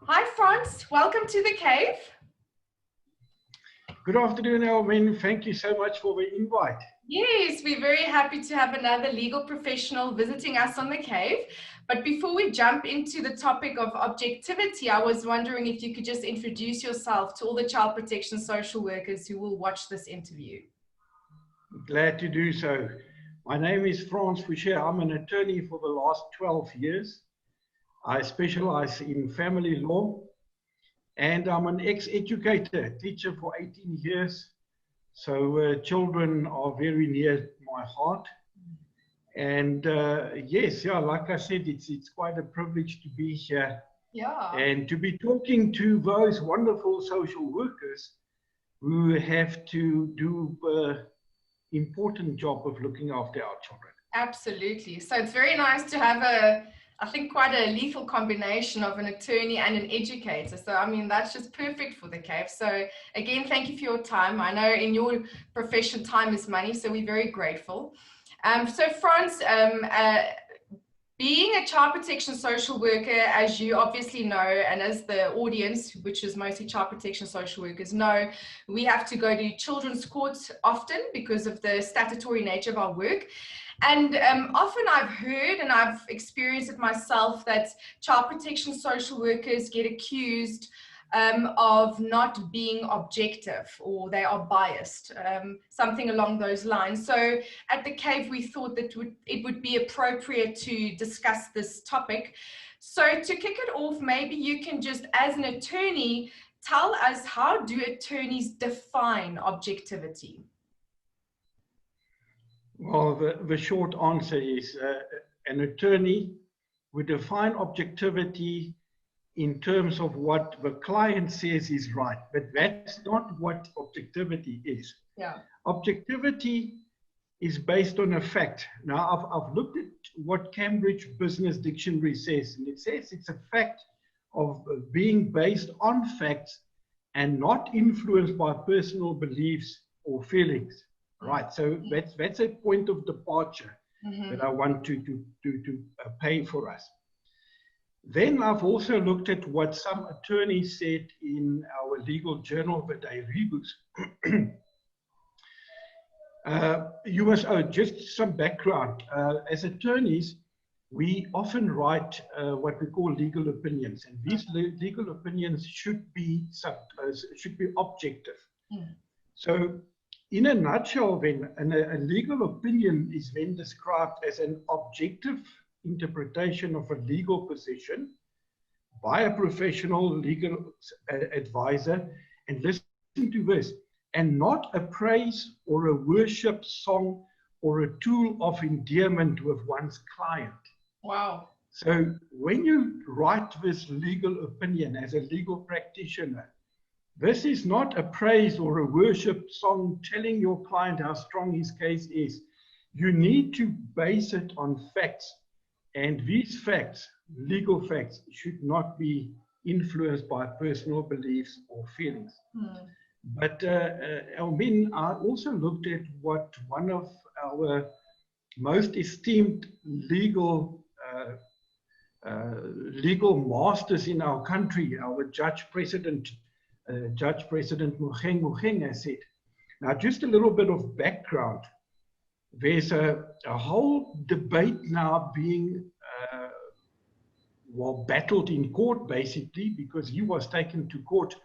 Hi, Frans. Welcome to the cave. Good afternoon, Elmin. Thank you so much for the invite. Yes, we're very happy to have another legal professional visiting us on the cave. But before we jump into the topic of objectivity, I was wondering if you could just introduce yourself to all the child protection social workers who will watch this interview. Glad to do so. My name is Frans Fouche. I'm an attorney for the last 12 years. I specialize in family law, and I'm an ex-educator, teacher for 18 years. So children are very near my heart. And yes, like I said, it's quite a privilege to be here. Yeah. And to be talking to those wonderful social workers who have to do the important job of looking after our children. Absolutely. So it's very nice to have I think quite a lethal combination of an attorney and an educator. So, I mean, that's just perfect for the cave. So again, thank you for your time. I know in your profession, time is money, so we're very grateful. So Frans, being a child protection social worker, as you obviously know, and as the audience, which is mostly child protection social workers, know, we have to go to children's courts often because of the statutory nature of our work. And often I've heard and I've experienced it myself that child protection social workers get accused of not being objective, or they are biased, something along those lines. So at the cave, we thought that it would be appropriate to discuss this topic. So to kick it off, maybe you can just, as an attorney, tell us, how do attorneys define objectivity? Well, the short answer is an attorney would define objectivity in terms of what the client says is right, but that's not what objectivity is. Yeah. Objectivity is based on a fact. Now, I've looked at what Cambridge Business Dictionary says, and it says it's a fact of being based on facts and not influenced by personal beliefs or feelings. Right, so that's a point of departure that I want to pay for us. Then I've also looked at what some attorneys said in our legal journal, the day Rebus. You must, just some background. As attorneys, we often write what we call legal opinions, and these legal opinions should be objective. So, in a nutshell, then, a legal opinion is then described as an objective interpretation of a legal position by a professional legal advisor, and listen to this, and not a praise or a worship song or a tool of endearment with one's client. Wow. So when you write this legal opinion as a legal practitioner, this is not a praise or a worship song telling your client how strong his case is. You need to base it on facts. And these facts, legal facts, should not be influenced by personal beliefs or feelings. But Elmin, I also looked at what one of our most esteemed legal masters in our country, our Judge President Mogoeng has said. Now, just a little bit of background. There's a whole debate now being battled in court, basically, because he was taken to court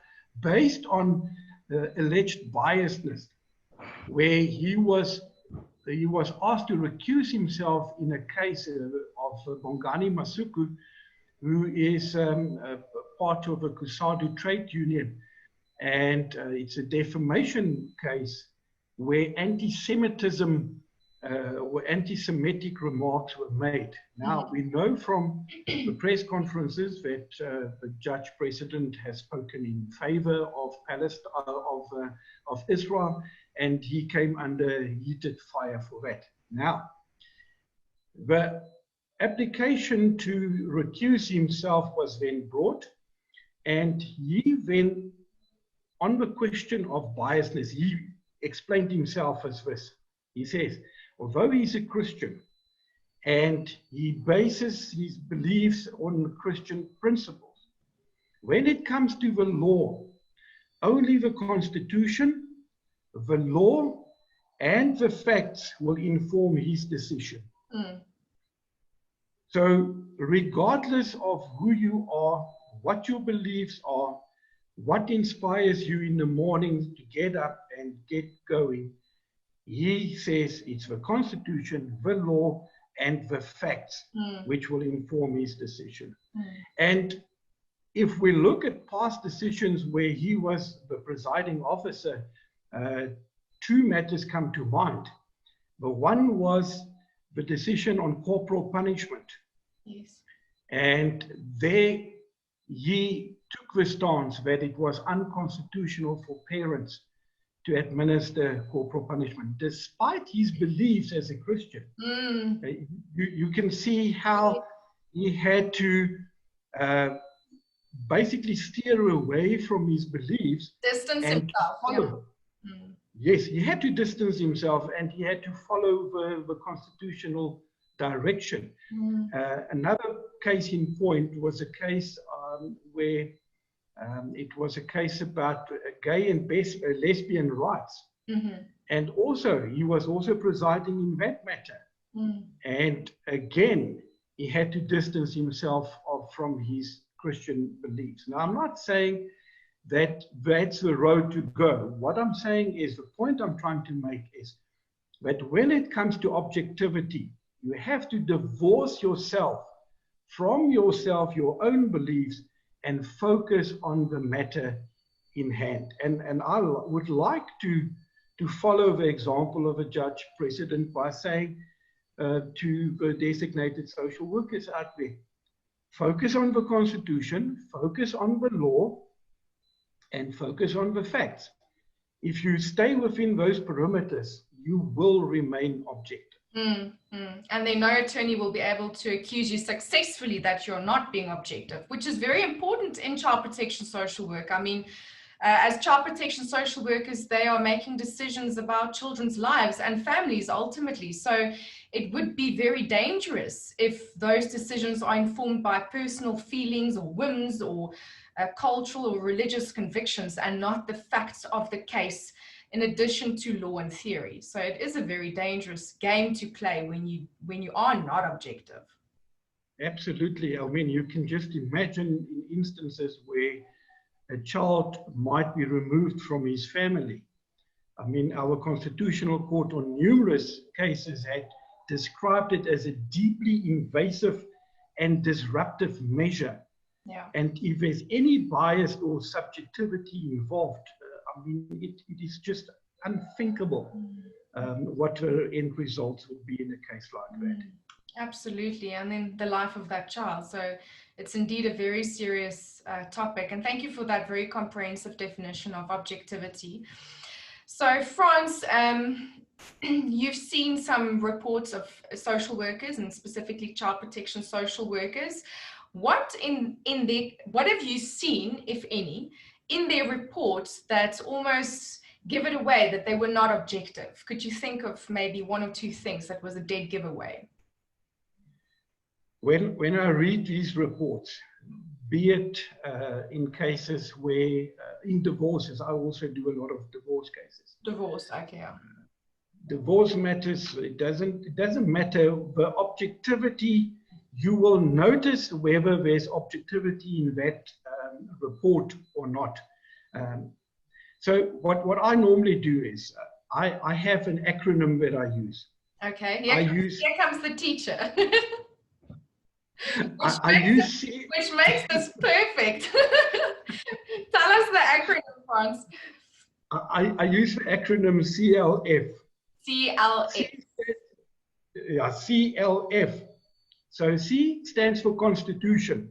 based on alleged biasness, where he was asked to recuse himself in a case of Bongani Masuku, who is part of a Kusadu trade union. And it's a defamation case where anti-Semitism or anti-Semitic remarks were made. Now, we know from the press conferences that the judge president has spoken in favor of Palestine, of Israel, and he came under heated fire for that. Now, the application to recuse himself was then brought, and he then, on the question of biasness, he explained himself as this. He says, although he's a Christian and he bases his beliefs on Christian principles, when it comes to the law, only the Constitution, the law, and the facts will inform his decision. Mm. So regardless of who you are, what your beliefs are, what inspires you in the morning to get up and get going, he says it's the Constitution, the law, and the facts which will inform his decision. And if we look at past decisions where he was the presiding officer, two matters come to mind. The one was the decision on corporal punishment. Yes. And there he took the stance that it was unconstitutional for parents to administer corporal punishment, despite his beliefs as a Christian. You can see how he had to basically steer away from his beliefs. Distance and himself. follow. Yes, he had to distance himself, and he had to follow the constitutional direction. Another case in point was a case where it was a case about gay and lesbian rights. And also, he was also presiding in that matter. And again, he had to distance himself from his Christian beliefs. Now, I'm not saying that that's the road to go. What I'm saying is, the point I'm trying to make is that when it comes to objectivity, you have to divorce yourself from yourself, your own beliefs, and focus on the matter in hand. And I would like to follow the example of a judge president by saying to the designated social workers out there, focus on the Constitution, focus on the law, and focus on the facts. If you stay within those perimeters, you will remain objective. And then no attorney will be able to accuse you successfully that you're not being objective, which is very important in child protection social work. I mean, as child protection social workers, they are making decisions about children's lives and families ultimately. So it would be very dangerous if those decisions are informed by personal feelings or whims or cultural or religious convictions and not the facts of the case, in addition to law and theory. So it is a very dangerous game to play when you are not objective. Absolutely. I mean, you can just imagine in instances where a child might be removed from his family. I mean, our Constitutional Court on numerous cases had described it as a deeply invasive and disruptive measure. And if there's any bias or subjectivity involved, I mean, it is just unthinkable what the end results would be in a case like that. Absolutely. And then the life of that child. So it's indeed a very serious topic. And thank you for that very comprehensive definition of objectivity. So Frans, you've seen some reports of social workers and specifically child protection social workers. What have you seen, if any, in their reports that almost give it away that they were not objective? Could you think of maybe one or two things that was a dead giveaway? When I read these reports, be it in cases where, in divorces, I also do a lot of divorce cases. Divorce, okay. Yeah. Divorce matters, it doesn't matter the objectivity. You will notice whether there's objectivity in that report or not. So what I normally do is I have an acronym that I use. Okay, here comes the teacher. Which makes this perfect. Tell us the acronym, Frans. I use the acronym CLF. CLF. Yeah, CLF. So C stands for Constitution,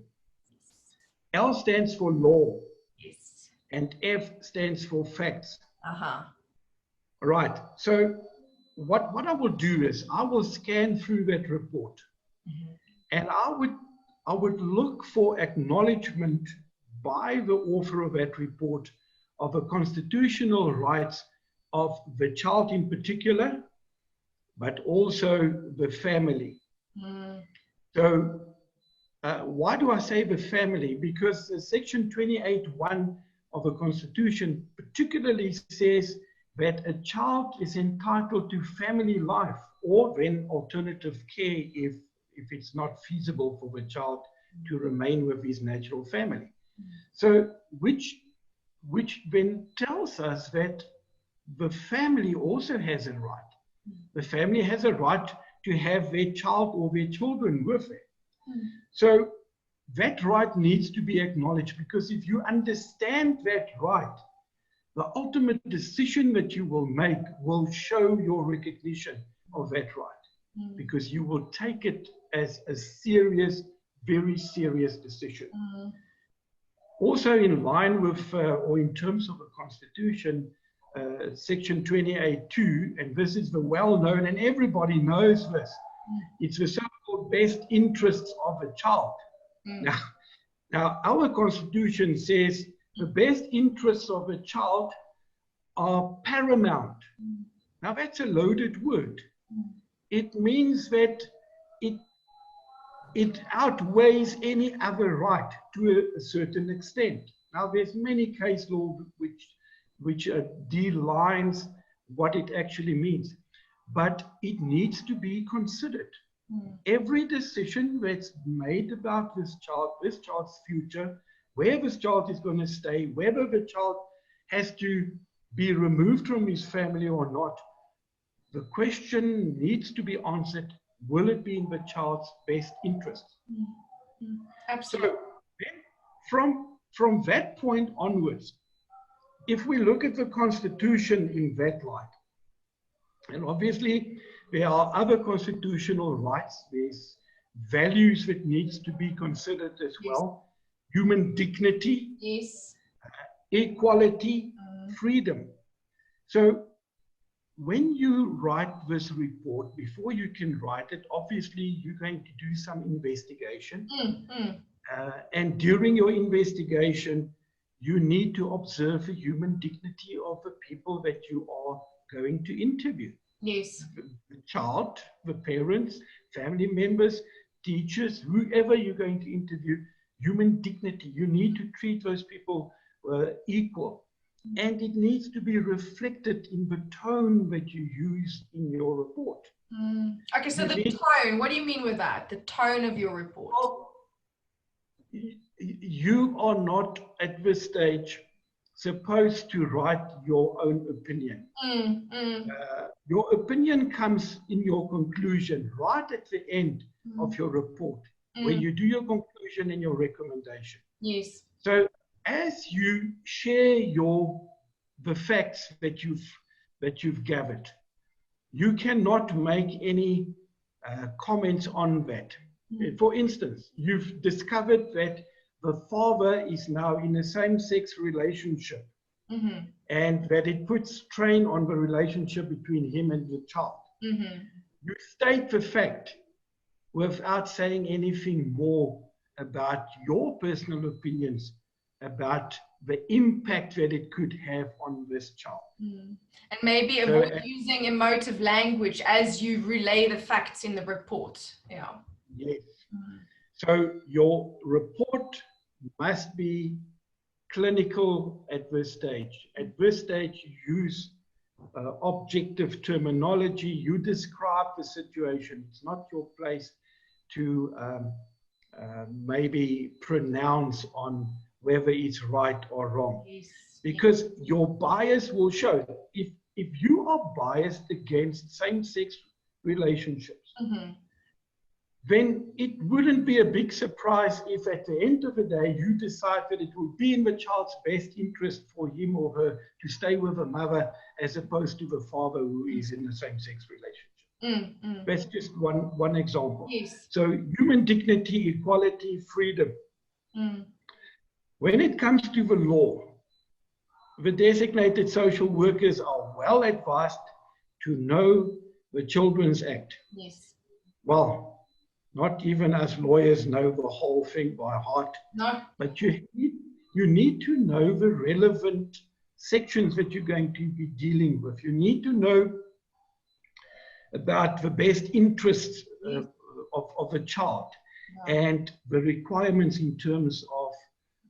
L stands for law, yes, and F stands for facts. Right. So what I will do is I will scan through that report, and I would look for acknowledgement by the author of that report of the constitutional rights of the child in particular, but also the family. So Why do I say the family? Because Section 28(1) of the Constitution particularly says that a child is entitled to family life or then alternative care if it's not feasible for the child to remain with his natural family. So which then tells us that the family also has a right. The family has a right to have their child or their children with them. So that right needs to be acknowledged, because if you understand that right, the ultimate decision that you will make will show your recognition of that right, because you will take it as a serious, very serious decision. Also in line with, or in terms of the Constitution, Section 28(2), and this is the well-known, and everybody knows this, it's the so-called best interests of a child. Now, our Constitution says the best interests of a child are paramount. Now, that's a loaded word. It means that it outweighs any other right to a certain extent. Now, there's many case law which delines what it actually means, but it needs to be considered. Every decision that's made about this child's future, where this child is going to stay, whether the child has to be removed from his family or not, the question needs to be answered: will it be in the child's best interest? Absolutely. So then from that point onwards, if we look at the Constitution in that light, and obviously there are other constitutional rights, there's values that needs to be considered as well: human dignity, equality, freedom. So when you write this report, before you can write it, obviously you're going to do some investigation. And during your investigation, you need to observe the human dignity of the people that you are going to interview. Yes. The child, the parents, family members, teachers, whoever you're going to interview, human dignity. You need to treat those people equal. And it needs to be reflected in the tone that you use in your report. Okay, so the tone, what do you mean with that? The tone of your report? Well, you are not at this stage supposed to write your own opinion. Your opinion comes in your conclusion, right at the end of your report, where you do your conclusion and your recommendation. Yes. So as you share the facts that you've gathered, you cannot make any comments on that. For instance, you've discovered that the father is now in a same-sex relationship, and that it puts strain on the relationship between him and the child. You state the fact without saying anything more about your personal opinions about the impact that it could have on this child. And maybe avoid using emotive language as you relay the facts in the report. Yeah. Yes. So your report must be clinical at this stage. At this stage, you use objective terminology. You describe the situation. It's not your place to maybe pronounce on whether it's right or wrong. Yes. Because your bias will show. If you are biased against same-sex relationships, then it wouldn't be a big surprise if at the end of the day you decide that it will be in the child's best interest for him or her to stay with the mother as opposed to the father who is in the same-sex relationship. That's just one example. Yes. So human dignity, equality, freedom. When it comes to the law, the designated social workers are well advised to know the Children's Act. Yes. Well, not even us lawyers know the whole thing by heart. No. But you need to know the relevant sections that you're going to be dealing with. You need to know about the best interests of a child. and the requirements in terms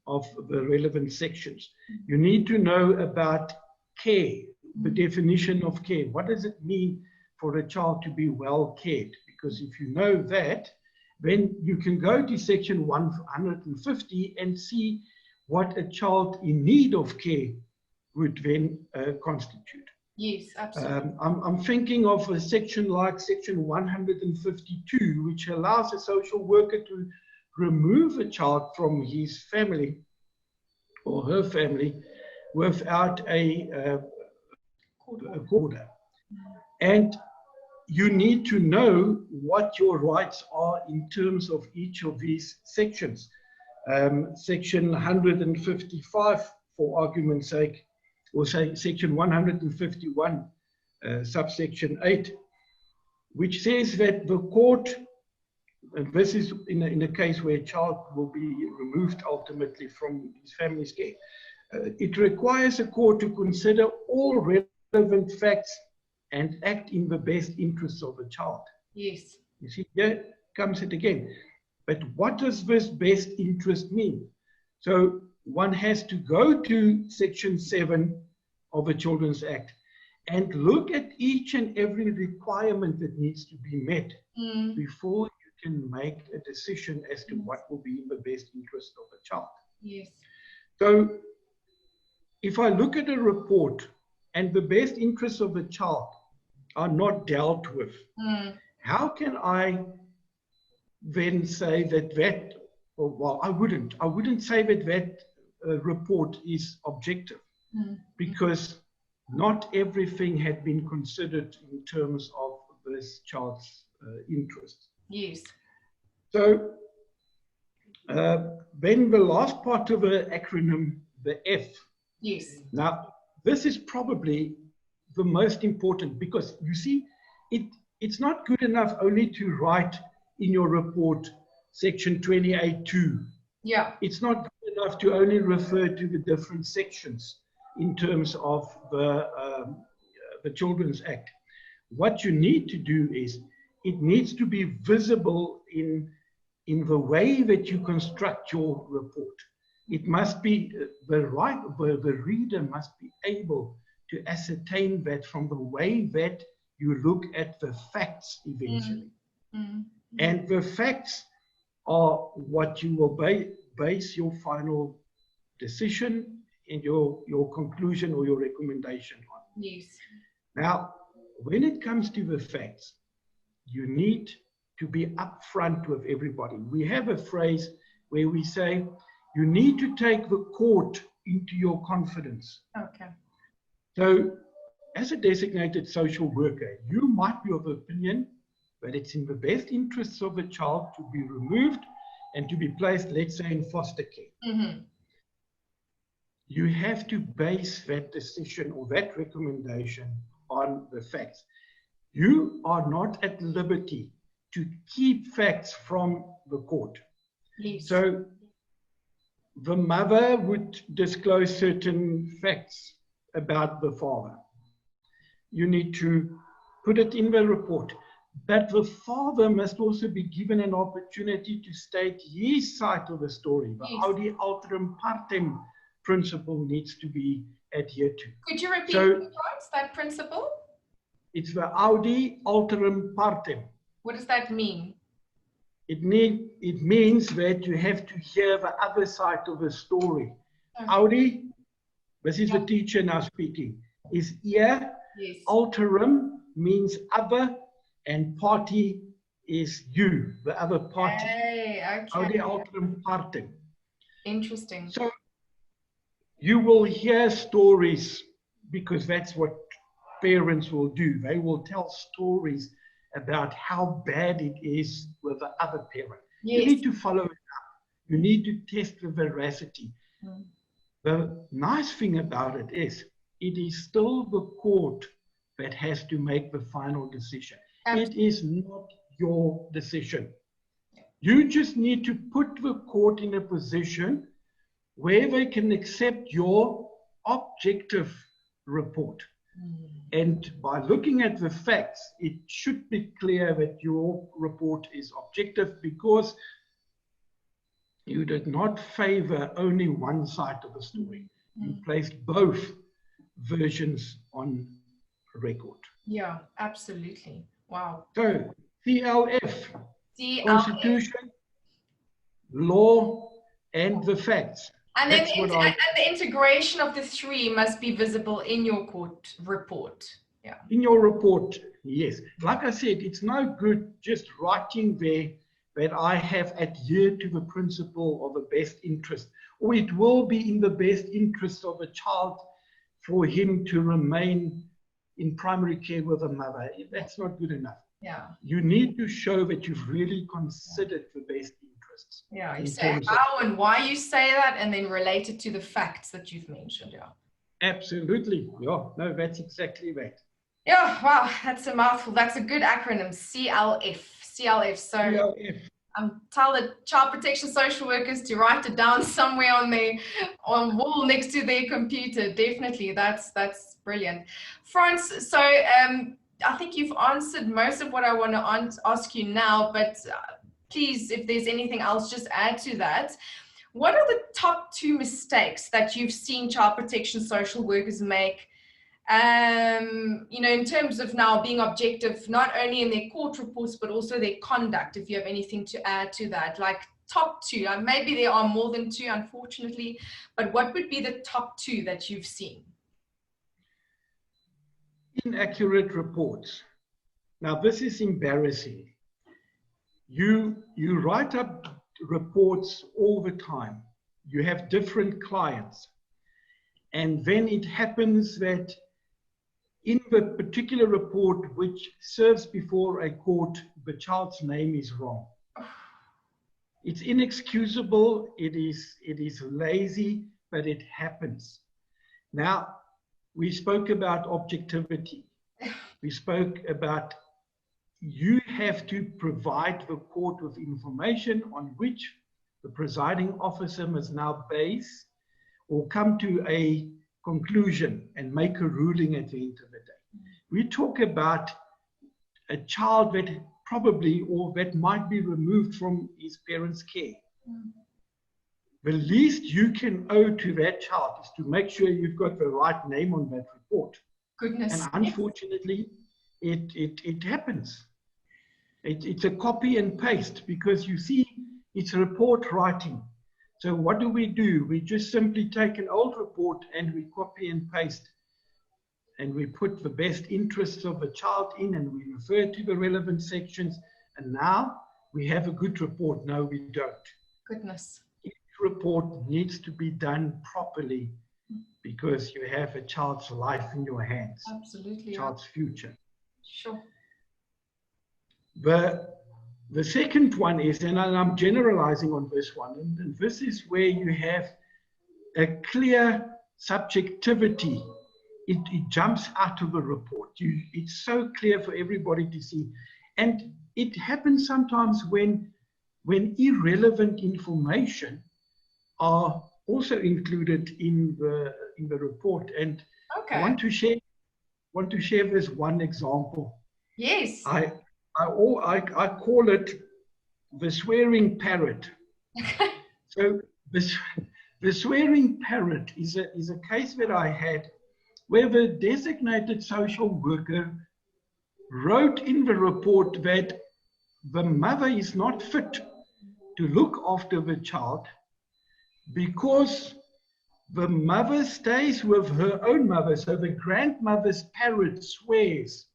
of the relevant sections. You need to know about care, the definition of care. What does it mean for a child to be well cared? Because if you know that, then you can go to section 150 and see what a child in need of care would then constitute. Yes, absolutely. I'm thinking of a section like section 152, which allows a social worker to remove a child from his family or her family without a court order. And you need to know what your rights are in terms of each of these sections. Section 155, for argument's sake, or say section 151, subsection 8, which says that the court, and this is in a case where a child will be removed ultimately from his family's care, it requires a court to consider all relevant facts and act in the best interests of the child. Yes. You see, here comes it again. But what does this best interest mean? So one has to go to section 7 of the Children's Act and look at each and every requirement that needs to be met before you can make a decision as to what will be in the best interest of the child. Yes. So if I look at a report and the best interests of the child are not dealt with, how can I then say that, well, I wouldn't say that report is objective, because not everything had been considered in terms of this child's interests. Yes. So then the last part of the acronym, the F. Yes. Now, this is probably the most important, because you see, it's not good enough only to write in your report section 28.2. Yeah. It's not good enough to only refer to the different sections in terms of the Children's Act. What you need to do is, it needs to be visible in the way that you construct your report. It must be, the reader must be able to ascertain that from the way that you look at the facts eventually. And the facts are what you will base your final decision and your conclusion or your recommendation on. Yes. Now, when it comes to the facts, you need to be upfront with everybody. We have a phrase where we say, you need to take the court into your confidence. Okay. So, as a designated social worker, you might be of the opinion that it's in the best interests of the child to be removed and to be placed, let's say, in foster care. You have to base that decision or that recommendation on the facts. You are not at liberty to keep facts from the court. Yes. So the mother would disclose certain facts about the father. You need to put it in the report. But the father must also be given an opportunity to state his side of the story. The audi alteram partem principle needs to be adhered to. Could you repeat that principle? It's the audi alteram partem. What does that mean? It means that you have to hear the other side of the story. Okay. Audi, this is the teacher now speaking, is ear. Yes. Alteram means other, and party is you, the other party. Okay. Audi alteram partem. Interesting. So you will hear stories, because that's what parents will do. They will tell stories about how bad it is with the other parent. Yes. You need to follow it up. You need to test the veracity. The nice thing about it is still the court that has to make the final decision. Absolutely. It is not your decision. You just need to put the court in a position where they can accept your objective report. And by looking at the facts, it should be clear that your report is objective, because you did not favor only one side of the story. You placed both versions on record. Yeah, absolutely. Wow. So, CLF, Constitution, law, and the facts. And then and the integration of the three must be visible in your court report. Yeah. In your report, yes. Like I said, it's no good just writing there that I have adhered to the principle of the best interest, or it will be in the best interest of a child for him to remain in primary care with a mother. That's not good enough. Yeah. You need to show that you've really considered the best interests. Yeah, you say how and why you say that, and then relate it to the facts that you've mentioned. Yeah. Absolutely. Yeah, no, that's exactly that. Yeah, wow, that's a mouthful. That's a good acronym, CLF. CLF. So CLF. Tell the child protection social workers to write it down somewhere on wall next to their computer. Definitely, that's brilliant. Frans, so I think you've answered most of what I want to ask you now, but please, if there's anything else, just add to that. What are the top 2 mistakes that you've seen child protection social workers make, you know, in terms of now being objective, not only in their court reports, but also their conduct, if you have anything to add to that, like top 2, maybe there are more than 2, unfortunately, but what would be the top 2 that you've seen? Inaccurate reports. Now, this is embarrassing. You write up reports all the time. You have different clients. And then it happens that in the particular report which serves before a court, the child's name is wrong. It's inexcusable, it is lazy, but it happens. Now, we spoke about objectivity. We spoke about you have to provide the court with information on which the presiding officer must now base or come to a conclusion and make a ruling at the end of the day. We talk about a child that probably or that might be removed from his parents' care. The least you can owe to that child is to make sure you've got the right name on that report. Goodness. And unfortunately, it happens. It's a copy and paste because you see, it's report writing. So what do? We just simply take an old report and we copy and paste. And we put the best interests of the child in and we refer to the relevant sections. And now we have a good report. No, we don't. Goodness. Each report needs to be done properly because you have a child's life in your hands. Absolutely. Child's future. Sure. The second one is, and I'm generalizing on this one, and this is where you have a clear subjectivity. It jumps out of a report. It's so clear for everybody to see. And it happens sometimes when irrelevant information are also included in the report. And okay. I want to share this one example. Yes. I call it the swearing parrot. So the swearing parrot is a case that I had where the designated social worker wrote in the report that the mother is not fit to look after the child because the mother stays with her own mother. So the grandmother's parrot swears.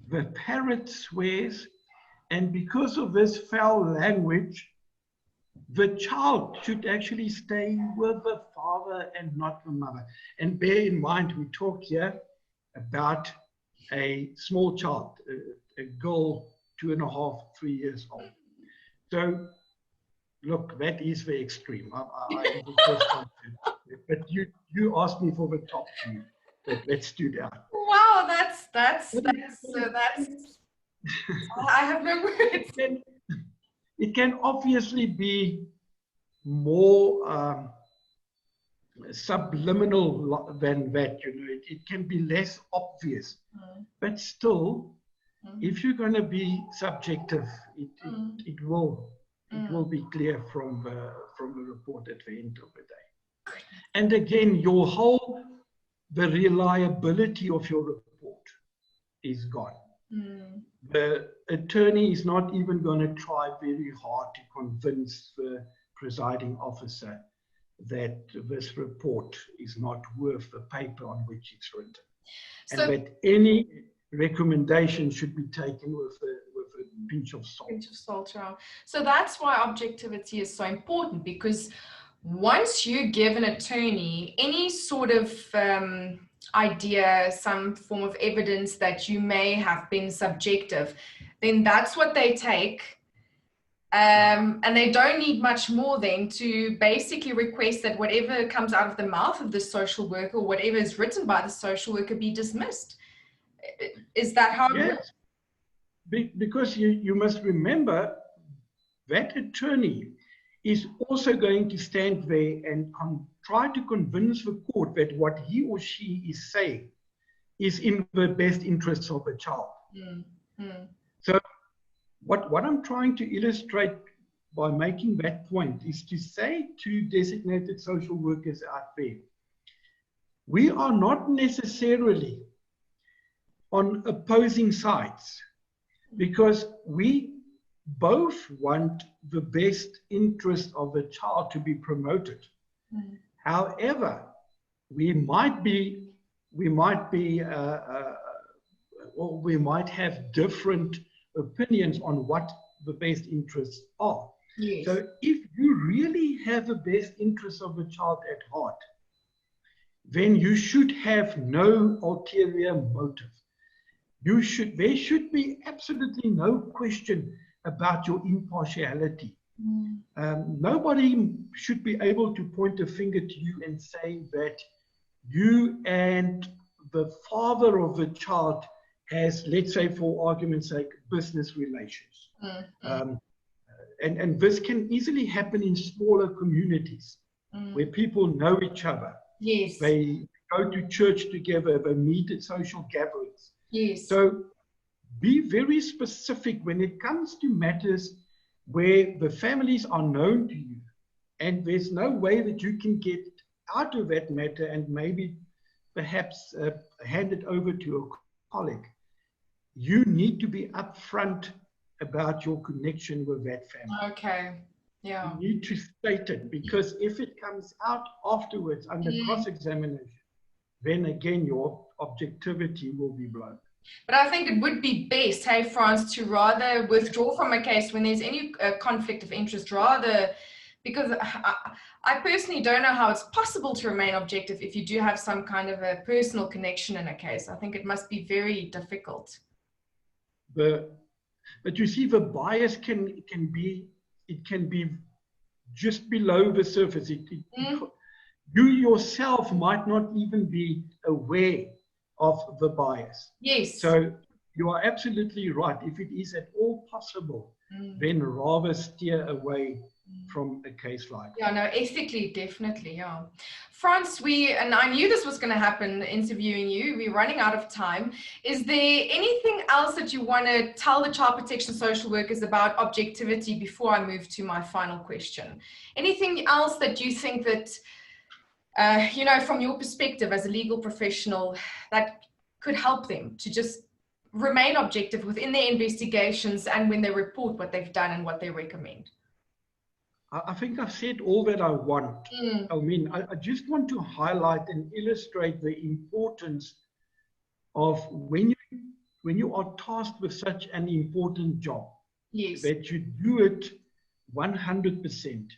The parrot swears, and because of this foul language, the child should actually stay with the father and not the mother. And bear in mind, we talk here about a small child, a girl 2.5, 3 years old. So, look, that is the extreme. But you asked me for the top 2. That stood out. Wow, that's I have no words. It can obviously be more subliminal than that, you know. It can be less obvious, but still, if you're going to be subjective, it will It will be clear from the report at the end of the day. And again, the reliability of your report is gone. The attorney is not even going to try very hard to convince the presiding officer that this report is not worth the paper on which it's written. And that any recommendation should be taken with a pinch of salt. Yeah. So that's why objectivity is so important, because once you give an attorney any sort of idea, some form of evidence that you may have been subjective, then that's what they take. And they don't need much more then to basically request that whatever comes out of the mouth of the social worker, or whatever is written by the social worker, be dismissed. Is that how it works? Because you must remember that attorney is also going to stand there and try to convince the court that what he or she is saying is in the best interests of the child. So what I'm trying to illustrate by making that point is to say to designated social workers out there, we are not necessarily on opposing sides, because we both want the best interest of the child to be promoted. However, we might have different opinions on what the best interests are. Yes. So if you really have the best interests of the child at heart, then you should have no ulterior motive. There should be absolutely no question about your impartiality. Nobody should be able to point a finger to you and say that you and the father of the child has, let's say for argument's sake, business relations. And this can easily happen in smaller communities where people know each other. Yes. They go to church together, they meet at social gatherings. Yes. So be very specific when it comes to matters where the families are known to you and there's no way that you can get out of that matter and maybe perhaps hand it over to a colleague. You need to be upfront about your connection with that family. Okay. Yeah. You need to state it, because if it comes out afterwards under cross-examination, then again your objectivity will be blown. But I think it would be best, hey, Frans, to rather withdraw from a case when there's any conflict of interest, because I personally don't know how it's possible to remain objective if you do have some kind of a personal connection in a case. I think it must be very difficult. But you see, the bias can be just below the surface. You yourself might not even be aware of the bias. Yes. So you are absolutely right. If it is at all possible, then rather steer away from a case like that. Yeah, no, ethically, definitely, yeah. Frans, and I knew this was going to happen interviewing you. We're running out of time. Is there anything else that you want to tell the child protection social workers about objectivity before I move to my final question? Anything else that you think that from your perspective as a legal professional, that could help them to just remain objective within their investigations and when they report what they've done and what they recommend? I think I've said all that I want. I mean, I just want to highlight and illustrate the importance of when you are tasked with such an important job, yes, that you do it 100%.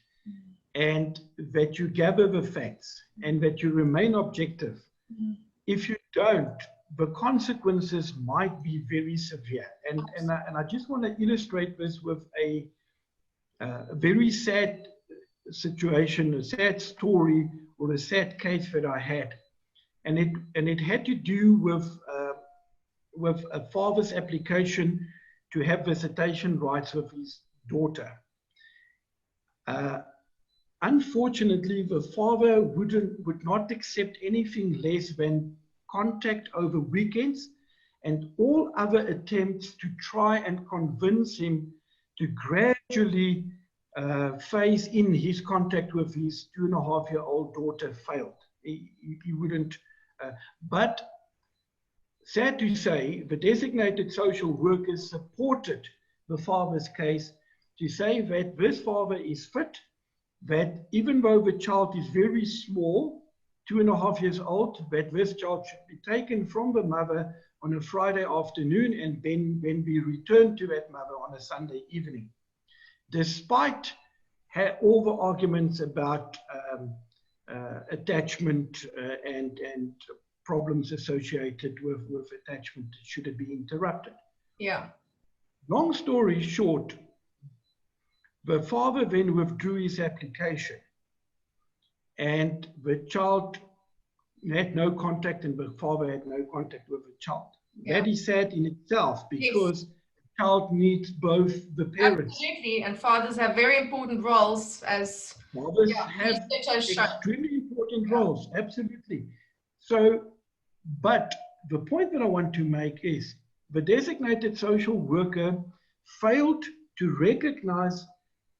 And that you gather the facts and that you remain objective. If you don't, the consequences might be very severe. And I just want to illustrate this with a very sad situation, a sad story, or a sad case that I had. And it had to do with a father's application to have visitation rights with his daughter. Unfortunately, the father would not accept anything less than contact over weekends and all other attempts to try and convince him to gradually phase in his contact with his 2.5-year-old daughter failed. He wouldn't, but sad to say, the designated social workers supported the father's case to say that this father is fit, that even though the child is very small, 2.5 years old, that this child should be taken from the mother on a Friday afternoon and then be returned to that mother on a Sunday evening. Despite all the arguments about attachment and problems associated with attachment, should it be interrupted? Yeah. Long story short, the father then withdrew his application, and the child had no contact, and the father had no contact with the child. Yeah. That is sad in itself, because yes, the child needs both the parents. Absolutely, and fathers have very important roles as fathers have extremely important roles, absolutely. So, but the point that I want to make is the designated social worker failed to recognize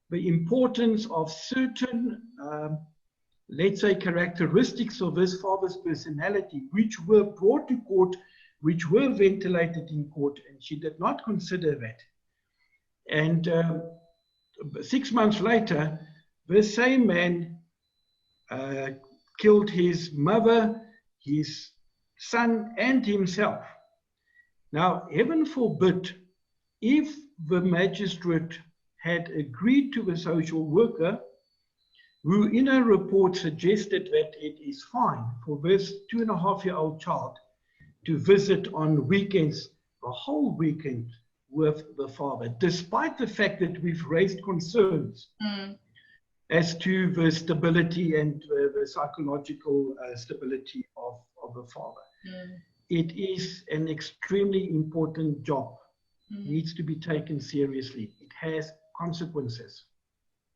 the importance of certain, let's say, characteristics of this father's personality, which were brought to court, which were ventilated in court, and she did not consider that. And 6 months later, the same man killed his mother, his son, and himself. Now, heaven forbid, if the magistrate had agreed to the social worker, who in a report suggested that it is fine for this 2.5-year-old child to visit on weekends, the whole weekend, with the father, despite the fact that we've raised concerns as to the stability and the psychological stability of the father. It is an extremely important job. It needs to be taken seriously. It has consequences.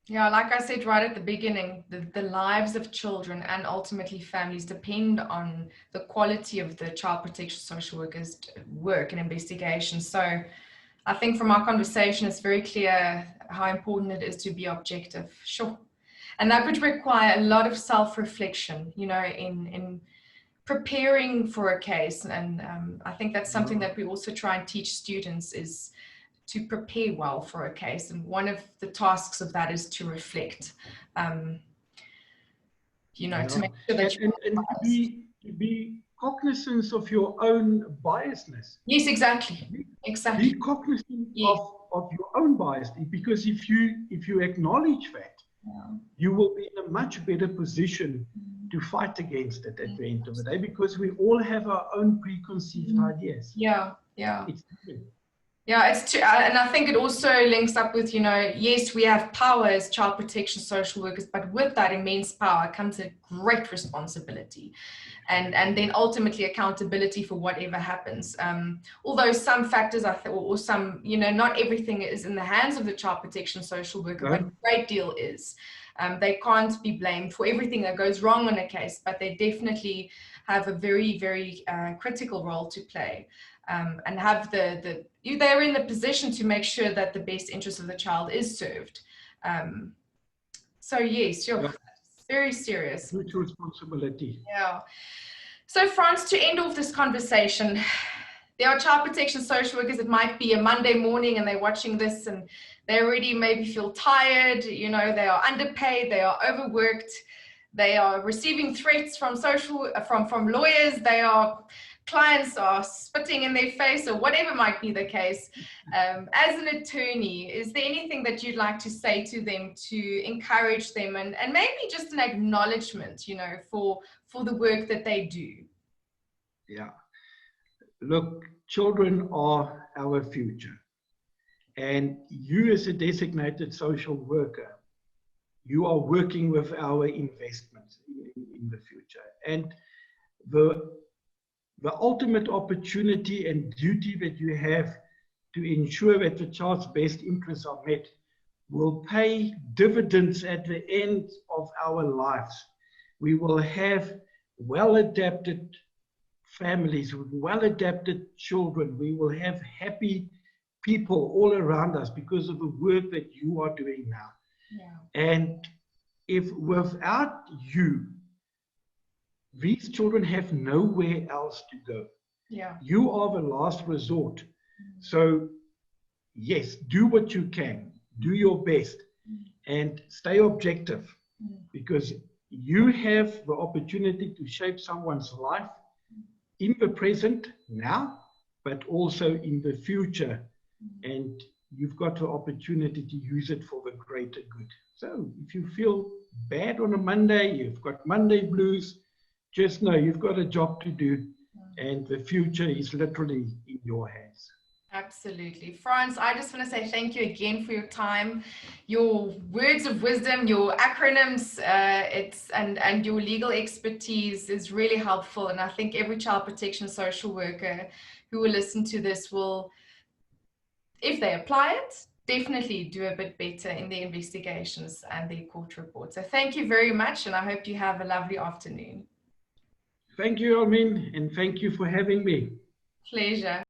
Yeah, like I said right at the beginning, the lives of children and ultimately families depend on the quality of the child protection social workers' work and investigation. So I think from our conversation, it's very clear how important it is to be objective. Sure. And that would require a lot of self-reflection, you know, in preparing for a case. And I think that's something that we also try and teach students, is to prepare well for a case. And one of the tasks of that is to reflect, you know, to make sure that and to be cognizant of your own biasness. Yes, exactly. Exactly. Be cognizant of your own bias, because if you acknowledge that, you will be in a much better position to fight against it at the end of the day, because we all have our own preconceived ideas. Yeah, yeah. It's different. Yeah, it's true. And I think it also links up with, you know, yes, we have power as child protection social workers, but with that immense power comes a great responsibility and then ultimately accountability for whatever happens. Although some factors, or some, you know, not everything is in the hands of the child protection social worker, but a great deal is. They can't be blamed for everything that goes wrong in a case, but they definitely have a very, very critical role to play. And have they're in the position to make sure that the best interest of the child is served. So yes, very serious. Huge responsibility. Yeah. So Frans, to end off this conversation, there are child protection social workers. It might be a Monday morning and they're watching this and they already maybe feel tired. You know, they are underpaid, they are overworked, they are receiving threats from from lawyers, clients are spitting in their face, or whatever might be the case. As an attorney, is there anything that you'd like to say to them to encourage them, and maybe just an acknowledgement, you know, for the work that they do? Yeah. Look, children are our future. And you as a designated social worker, you are working with our investments in the future. And the ultimate opportunity and duty that you have to ensure that the child's best interests are met will pay dividends at the end of our lives. We will have well-adapted families with well-adapted children. We will have happy people all around us because of the work that you are doing now. And if without you, these children have nowhere else to go. You are the last resort. So yes, do what you can, do your best, and stay objective, because you have the opportunity to shape someone's life in the present now, but also in the future. And you've got the opportunity to use it for the greater good. So if you feel bad on a Monday, you've got Monday blues, just know you've got a job to do, and the future is literally in your hands. Absolutely. Frans, I just want to say thank you again for your time, your words of wisdom, your acronyms, and your legal expertise is really helpful. And I think every child protection social worker who will listen to this will, if they apply it, definitely do a bit better in their investigations and their court reports. So thank you very much, and I hope you have a lovely afternoon. Thank you, Almin, and thank you for having me. Pleasure.